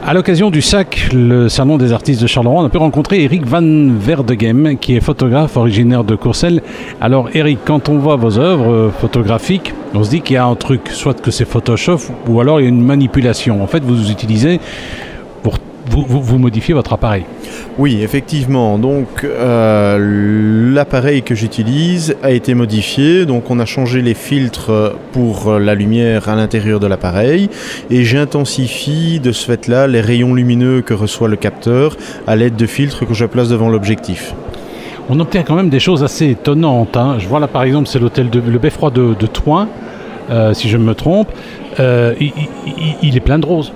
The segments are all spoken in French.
À l'occasion du SAC, le Salon des artistes de Charleroi, on a pu rencontrer Eric Van Verdegem, qui est photographe originaire de Courcelles. Alors Eric, quand on voit vos œuvres photographiques, on se dit qu'il y a un truc, soit que c'est Photoshop ou alors il y a une manipulation. En fait, vous utilisez pour vous modifiez votre appareil. Oui, effectivement. Donc, l'appareil que j'utilise a été modifié. Donc, on a changé les filtres pour la lumière à l'intérieur de l'appareil. Et j'intensifie de ce fait-là les rayons lumineux que reçoit le capteur à l'aide de filtres que je place devant l'objectif. On obtient quand même des choses assez étonnantes, hein. Je vois là, par exemple, c'est le beffroi de Thoin, si je me trompe. Il est plein de roses.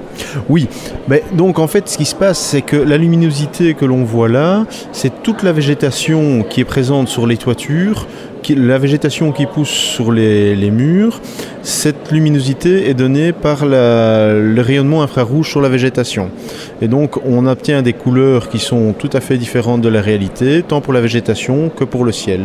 Oui, mais donc en fait ce qui se passe c'est que la luminosité que l'on voit là, c'est toute la végétation qui est présente sur les toitures, la végétation qui pousse sur les murs. Cette luminosité est donnée par le rayonnement infrarouge sur la végétation. Et donc on obtient des couleurs qui sont tout à fait différentes de la réalité, tant pour la végétation que pour le ciel.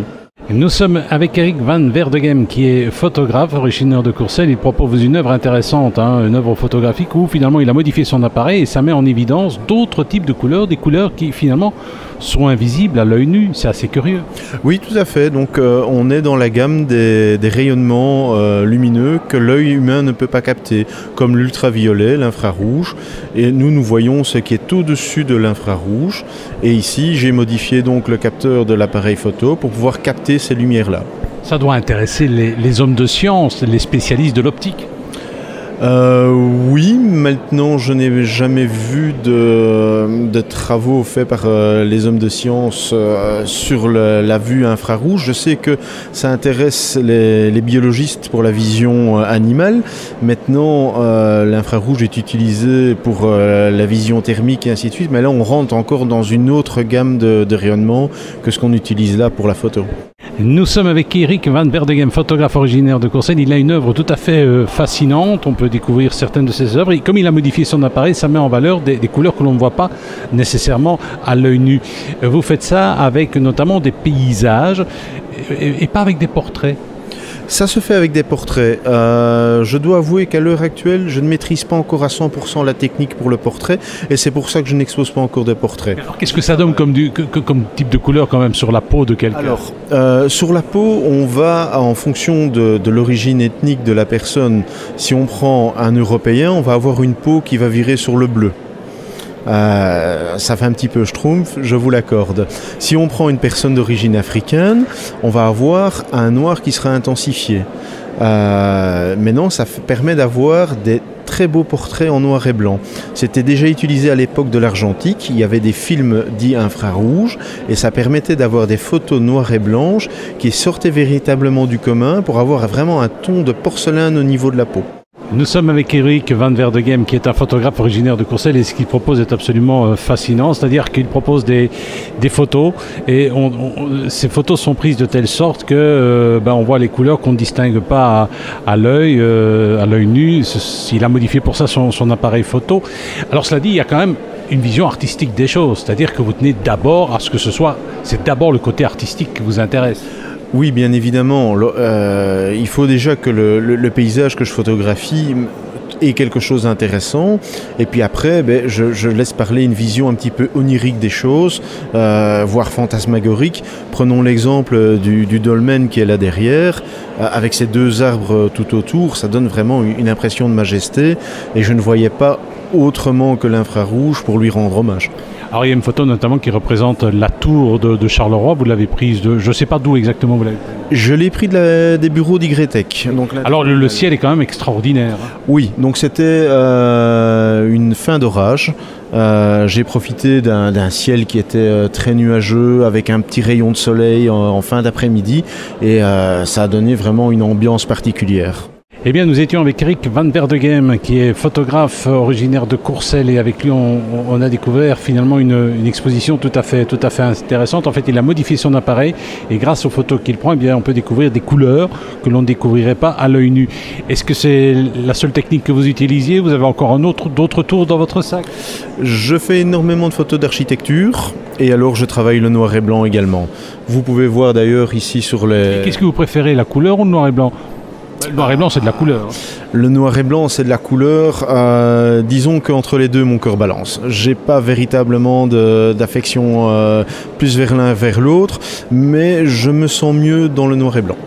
Nous sommes avec Eric Van Verdegem qui est photographe originaire de Courcelles. Il propose une œuvre intéressante, hein, une œuvre photographique où finalement il a modifié son appareil et ça met en évidence d'autres types de couleurs, des couleurs qui finalement sont invisibles à l'œil nu. C'est assez curieux. Oui, tout à fait. Donc on est dans la gamme des rayonnements lumineux que l'œil humain ne peut pas capter, comme l'ultraviolet, l'infrarouge. Et nous voyons ce qui est au-dessus de l'infrarouge. Et ici, j'ai modifié donc le capteur de l'appareil photo pour pouvoir capter ces lumières-là. Ça doit intéresser les hommes de science, les spécialistes de l'optique. Oui, maintenant je n'ai jamais vu de travaux faits par les hommes de science sur la vue infrarouge. Je sais que ça intéresse les biologistes pour la vision animale. Maintenant, l'infrarouge est utilisé pour la vision thermique et ainsi de suite, mais là on rentre encore dans une autre gamme de rayonnement que ce qu'on utilise là pour la photo. Nous sommes avec Eric Van Verdegem, photographe originaire de Courcelles. Il a une œuvre tout à fait fascinante. On peut découvrir certaines de ses œuvres. Et comme il a modifié son appareil, ça met en valeur des couleurs que l'on ne voit pas nécessairement à l'œil nu. Vous faites ça avec notamment des paysages et pas avec des portraits. Ça se fait avec des portraits. Je dois avouer qu'à l'heure actuelle, je ne maîtrise pas encore à 100% la technique pour le portrait et c'est pour ça que je n'expose pas encore de portraits. Alors qu'est-ce que ça donne comme type de couleur quand même sur la peau de quelqu'un? Alors, sur la peau, on va en fonction de l'origine ethnique de la personne. Si on prend un Européen, on va avoir une peau qui va virer sur le bleu. Ça fait un petit peu schtroumpf, je vous l'accorde. Si on prend une personne d'origine africaine, on va avoir un noir qui sera intensifié. Maintenant, ça permet d'avoir des très beaux portraits en noir et blanc. C'était déjà utilisé à l'époque de l'argentique. Il y avait des films dits infrarouges et ça permettait d'avoir des photos noires et blanches qui sortaient véritablement du commun pour avoir vraiment un ton de porcelaine au niveau de la peau. Nous sommes avec Eric Van Verdegem qui est un photographe originaire de Courcelles et ce qu'il propose est absolument fascinant, c'est-à-dire qu'il propose des photos et ces photos sont prises de telle sorte que on voit les couleurs qu'on ne distingue pas à l'œil nu. Il a modifié pour ça son appareil photo. Alors cela dit, il y a quand même une vision artistique des choses, c'est-à-dire que vous tenez d'abord à ce que c'est d'abord le côté artistique qui vous intéresse. Oui, bien évidemment. Il faut déjà que le paysage que je photographie ait quelque chose d'intéressant. Et puis après, je laisse parler une vision un petit peu onirique des choses, voire fantasmagorique. Prenons l'exemple du dolmen qui est là derrière. Avec ces deux arbres tout autour, ça donne vraiment une impression de majesté. Et je ne voyais pas autrement que l'infrarouge pour lui rendre hommage. Alors il y a une photo notamment qui représente la tour de Charleroi. Vous l'avez prise je ne sais pas d'où exactement vous l'avez prise. Je l'ai pris des bureaux d'Ygretech. Alors le ciel est quand même extraordinaire. Oui, donc c'était une fin d'orage. J'ai profité d'un ciel qui était très nuageux avec un petit rayon de soleil en fin d'après-midi et ça a donné vraiment une ambiance particulière. Eh bien, nous étions avec Eric Van Verdegem, qui est photographe originaire de Courcelles, et avec lui, on a découvert finalement une exposition tout à fait intéressante. En fait, il a modifié son appareil, et grâce aux photos qu'il prend, eh bien, on peut découvrir des couleurs que l'on ne découvrirait pas à l'œil nu. Est-ce que c'est la seule technique que vous utilisiez? Vous avez encore d'autres tours dans votre sac? Je fais énormément de photos d'architecture, et alors je travaille le noir et blanc également. Vous pouvez voir d'ailleurs ici sur les... Qu'est-ce que vous préférez, la couleur ou le noir et blanc? Le noir et blanc, c'est de la couleur. Le noir et blanc, c'est de la couleur. Disons qu'entre les deux, mon cœur balance. J'ai pas véritablement d'affection plus vers l'un vers l'autre, mais je me sens mieux dans le noir et blanc.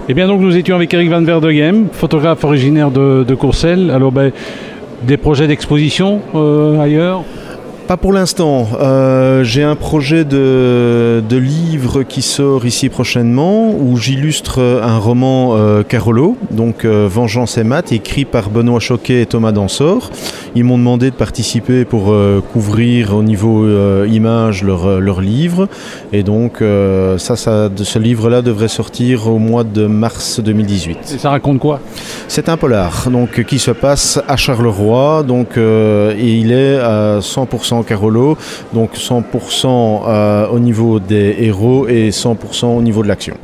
Eh bien donc nous étions avec Eric Van Verdegem, photographe originaire de Courcelles. Alors des projets d'exposition ailleurs? Pas pour l'instant. J'ai un projet de livre qui sort ici prochainement où j'illustre un roman Carolo, donc Vengeance et Mat, écrit par Benoît Choquet et Thomas Dansor. Ils m'ont demandé de participer pour couvrir au niveau image leur livre. Et donc ce livre-là devrait sortir au mois de mars 2018. Et ça raconte quoi? C'est un polar donc, qui se passe à Charleroi donc, et il est à 100% Carolo, donc 100% au niveau des héros et 100% au niveau de l'action.